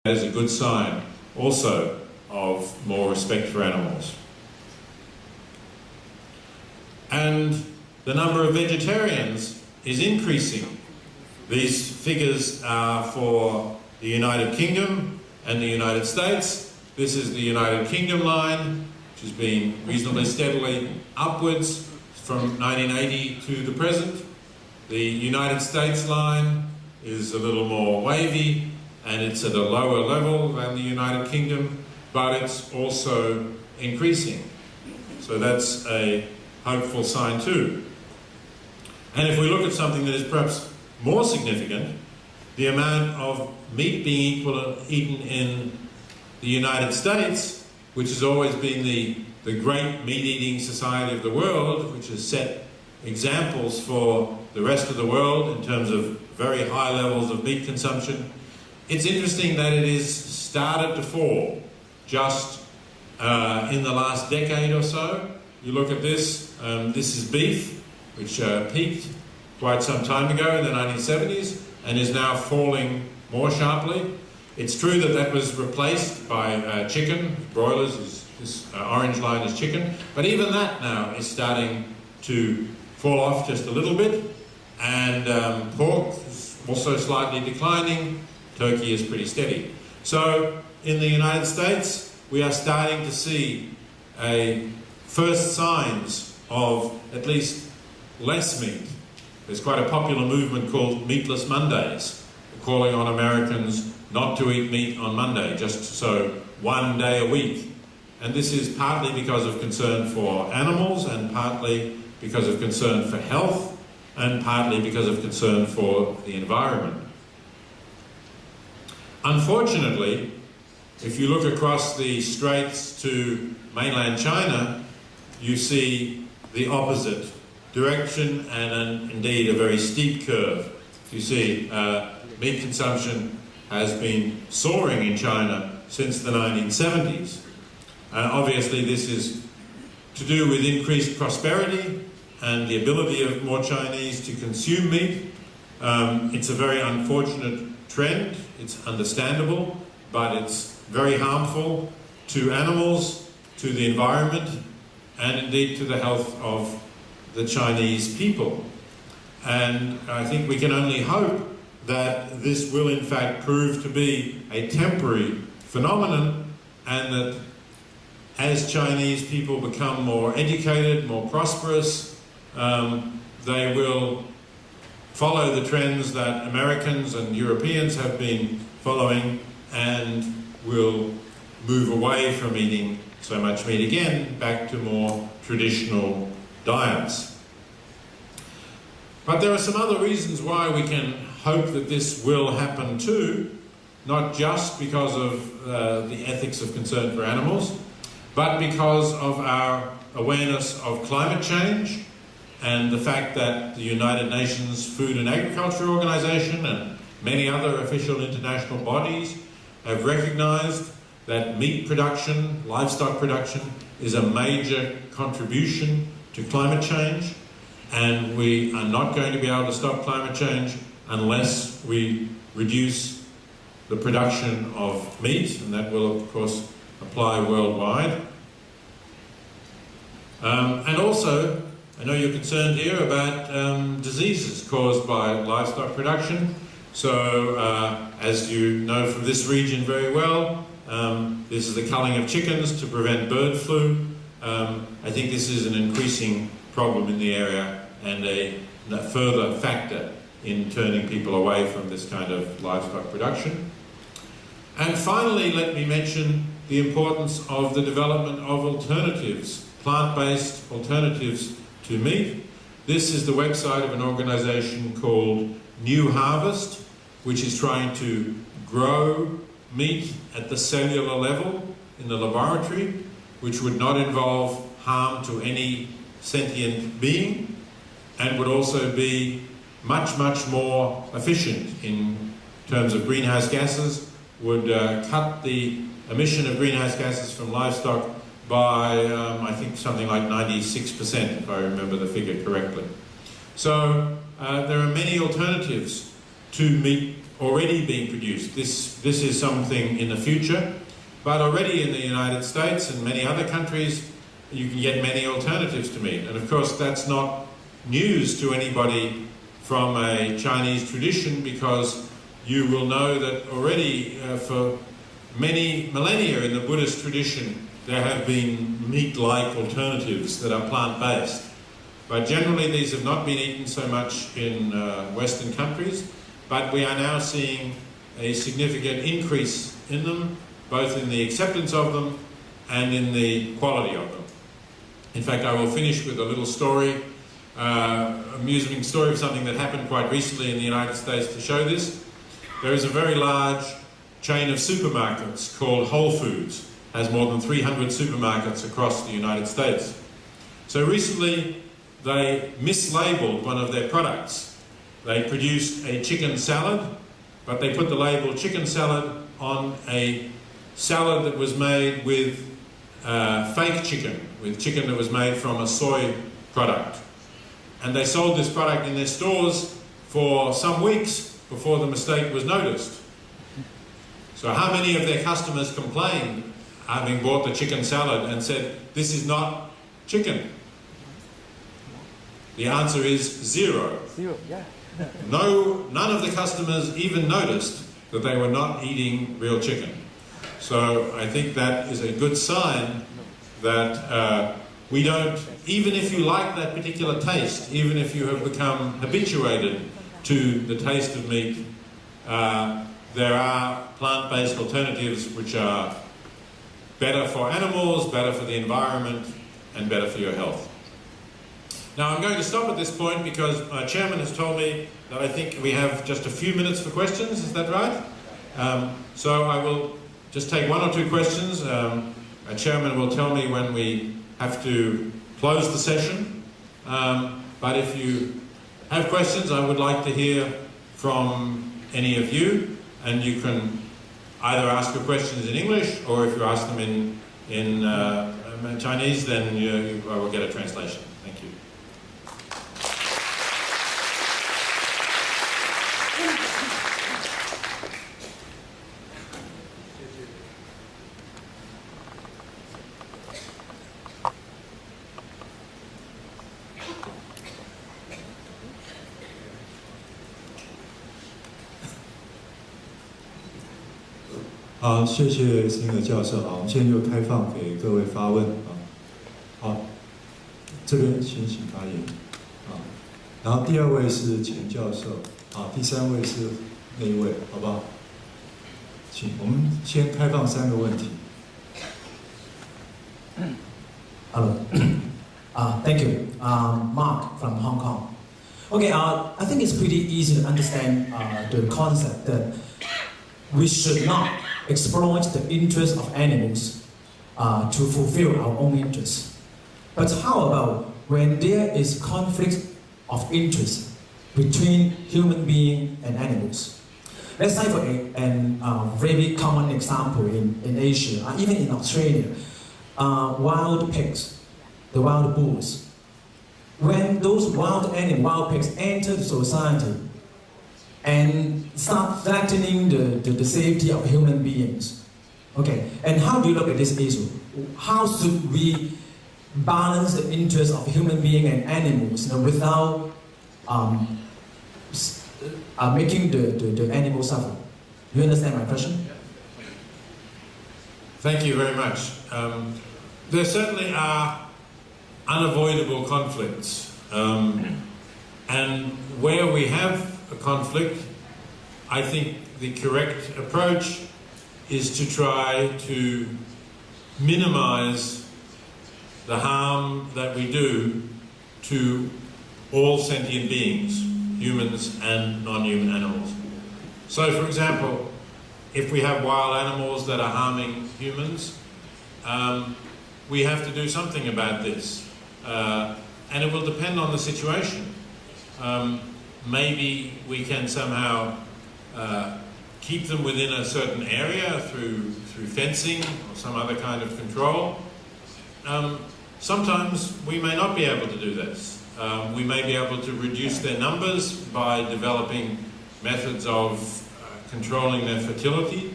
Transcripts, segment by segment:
is a good sign also of more respect for animals. And the number of vegetarians is increasing. These figures are for the United Kingdom and the United States. This is the United Kingdom line, which has been reasonably steadily upwards from 1980 to the present. The United States line is a little more wavy, and it's at a lower level than the United Kingdom, but it's also increasing. So that's a hopeful sign too. And if we look at something that is perhaps more significant, the amount of meat being eaten in the United States, which has always been the great meat-eating society of the world, which has set examples for the rest of the world in terms of very high levels of meat consumption. It's interesting that it has started to fall just in the last decade or so. You look at this, this is beef, which peaked quite some time ago in the 1970s and is now falling more sharply. It's true that that was replaced by chicken, broilers, this orange line is chicken, but even that now is starting to fall off just a little bit, and pork is also slightly declining. Turkey is pretty steady. So in the United States, we are starting to see first signs of at least less meat. There's quite a popular movement called Meatless Mondays, calling on Americans not to eat meat on Monday, just so one day a week. And this is partly because of concern for animals, and partly because of concern for health, and partly because of concern for the environment. Unfortunately, if you look across the straits to mainland China, you see the opposite direction, and indeed a very steep curve. You see meat consumption has been soaring in China since the 1970s. Obviously this is to do with increased prosperity and the ability of more Chinese to consume meat. It's a very unfortunate trend. It's understandable, but it's very harmful to animals, to the environment, and indeed to the health of the Chinese people. And I think we can only hope that this will in fact prove to be a temporary phenomenon, and that as Chinese people become more educated, more prosperous, they will follow the trends that Americans and Europeans have been following, and will move away from eating so much meat again, back to more traditional diets. But there are some other reasons why we can hope that this will happen too, not just because of the ethics of concern for animals, but because of our awareness of climate change and the fact that the United Nations Food and Agriculture Organization and many other official international bodies have recognized that meat production, livestock production, is a major contribution to climate change, and we are not going to be able to stop climate change unless we reduce the production of meat, and that will of course apply worldwide. And also, I know you're concerned here about diseases caused by livestock production. So, as you know from this region very well, this is the culling of chickens to prevent bird flu. I think this is an increasing problem in the area, and a further factor in turning people away from this kind of livestock production. And finally, let me mention the importance of the development of alternatives, plant-based alternatives to meat. This is the website of an organization called New Harvest, which is trying to grow meat at the cellular level in the laboratory, which would not involve harm to any sentient being, and would also be much, much more efficient in terms of greenhouse gases, would cut the emission of greenhouse gases from livestock by, I think, something like 96%, if I remember the figure correctly. So there are many alternatives to meat already being produced. This is something in the future, but already in the United States and many other countries, you can get many alternatives to meat. And of course, that's not news to anybody from a Chinese tradition, because you will know that already for many millennia in the Buddhist tradition, there have been meat-like alternatives that are plant-based. But generally, these have not been eaten so much in Western countries, but we are now seeing a significant increase in them, both in the acceptance of them and in the quality of them. In fact, I will finish with a little story, amusing story of something that happened quite recently in the United States to show this. There is a very large chain of supermarkets called Whole Foods. It has more than 300 supermarkets across the United States. So recently, they mislabeled one of their products. They produced a chicken salad, but they put the label chicken salad on a salad that was made with fake chicken, with chicken that was made from a soy product. And they sold this product in their stores for some weeks before the mistake was noticed. So how many of their customers complained, having bought the chicken salad, and said, "This is not chicken"? The answer is zero. Zero, yeah. None of the customers even noticed that they were not eating real chicken. So I think that is a good sign that we don't, even if you like that particular taste, even if you have become habituated to the taste of meat, there are plant-based alternatives which are better for animals, better for the environment, and better for your health. Now I'm going to stop at this point because our chairman has told me that I think we have just a few minutes for questions. Is that right? So I will just take one or two questions. Our chairman will tell me when we have to close the session. But if you have questions, I would like to hear from any of you, and you can either ask your questions in English, or if you ask them in Chinese, then I will get a translation. Thank you.好，谢谢辛格教授。好，我们现在就开放给各位发问啊。好，这边先请发言啊。然后第二位是钱教授，啊，第三位是那一位，好不好？请我们先开放3个问题。Hello. Thank you. Mark from Hong Kong. Okay, I think it's pretty easy to understand the concept that we should not exploit the interests of animals to fulfill our own interests. But how about when there is conflict of interest between human beings and animals? Let's say for a very common example in Asia, even in Australia, wild pigs, the wild bulls. When those wild pigs enter the society and start threatening the safety of human beings. Okay, and how do you look at this issue? How should we balance the interests of human beings and animals, without making the animals suffer? Do you understand my question? Thank you very much. There certainly are unavoidable conflicts, and where we have a conflict, I think the correct approach is to try to minimize the harm that we do to all sentient beings, humans and non-human animals. So, for example, if we have wild animals that are harming humans, we have to do something about this. And it will depend on the situation. Maybe we can somehow keep them within a certain area through fencing or some other kind of control. Sometimes we may not be able to do this. We may be able to reduce their numbers by developing methods of controlling their fertility.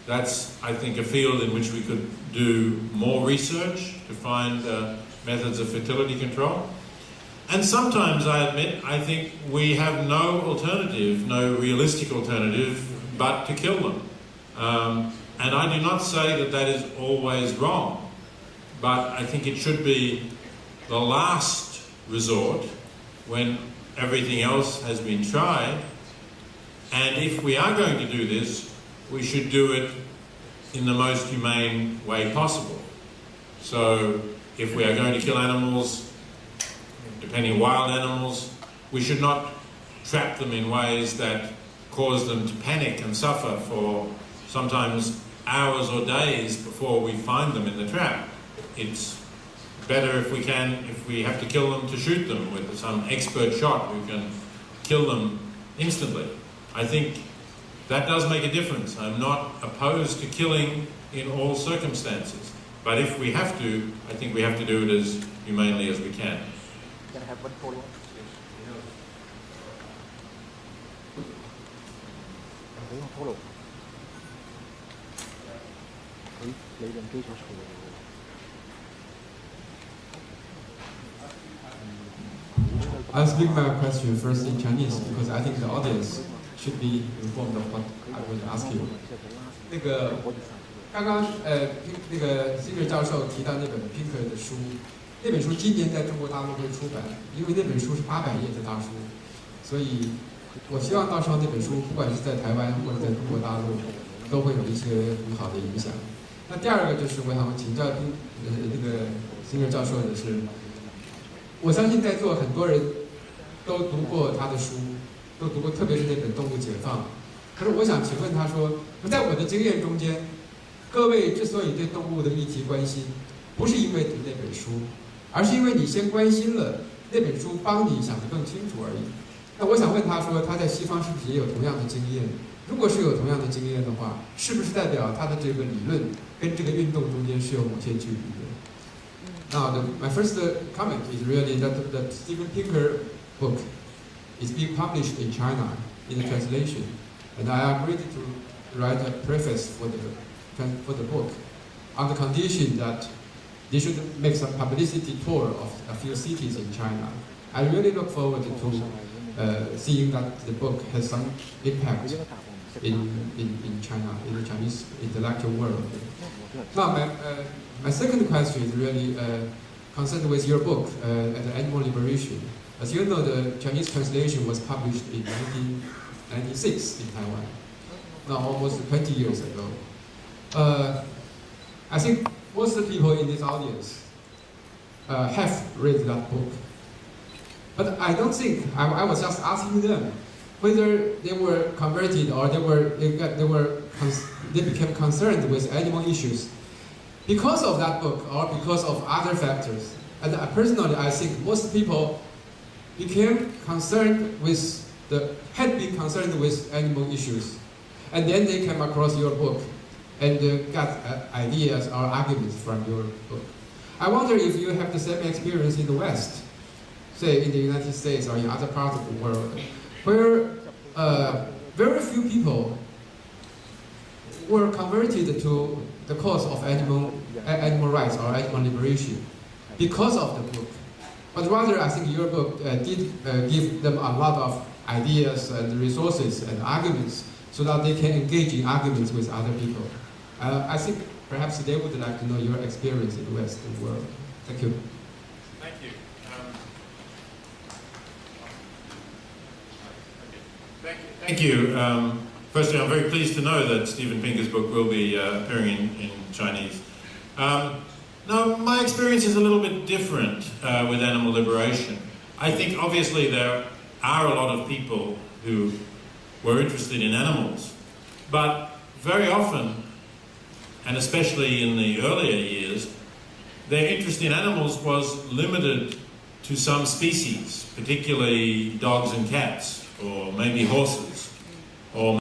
That's, I think, a field in which we could do more research to find methods of fertility control. And sometimes, I admit, I think we have no alternative, no realistic alternative, but to kill them. And I do not say that that is always wrong, but I think it should be the last resort when everything else has been tried. And if we are going to do this, we should do it in the most humane way possible. So if we are going to kill animals, depending on wild animals, we should not trap them in ways that cause them to panic and suffer for sometimes hours or days before we find them in the trap. It's better if we have to kill them, to shoot them with some expert shot who can kill them instantly. I think that does make a difference. I'm not opposed to killing in all circumstances, but if we have to, I think we have to do it as humanely as we can. Can I have one follow-up? Follow. I'll speak my question first in Chinese because I think the audience should be informed of what I would ask you. 那个刚刚那个 Singer 教授提到那本 Peter 的书，那本书今年在中国大陆会出版，因为那本书是800页的大书，所以我希望到时候那本书不管是在台湾或者在中国大陆，都会有一些很好的影响。那第二个就是我想请教那个 Singer 教授的是，我相信在座很多人都读过他的书，都读过，特别是那本《动物解放》。可是我想请问他说，在我的经验中间，各位之所以对动物的议题关心，不是因为读那本书，而是因为你先关心了那本书，帮你想得更清楚而已。那我想问他说，他在西方是不是也有同样的经验？如果是有同样的经验的话，是不是代表他的这个理论跟这个运动中间是有某些距离的？Now, my first comment is really that the Steven Pinker book is being published in China in the translation, and I agreed to write a preface for the book on the condition that they should make some publicity tour of a few cities in China. I really look forward to seeing that the book has some impact in China, in the Chinese intellectual world. Now, my second question is really concerned with your book, The Animal Liberation. As you know, the Chinese translation was published in 1996 in Taiwan, now almost 20 years ago. I think most of the people in this audience have read that book. But I don't think, I was just asking them whether they were converted or they became concerned with animal issues because of that book or because of other factors. And personally, I think most people had been concerned with animal issues. And then they came across your book and got ideas or arguments from your book. I wonder if you have the same experience in the West, say in the United States or in other parts of the world, where very few people were converted to the cause of animal rights or animal liberation because of the book. But rather, I think your book did give them a lot of ideas and resources and arguments so that they can engage in arguments with other people. I think perhaps they would like to know your experience in the Western world. Thank you. Thank you. Thank you. Firstly, I'm very pleased to know that Steven Pinker's book will be appearing in Chinese. Now, my experience is a little bit different with animal liberation. I think obviously there are a lot of people who were interested in animals, but very often, and especially in the earlier years, their interest in animals was limited to some species, particularly dogs and cats, or maybe horses, or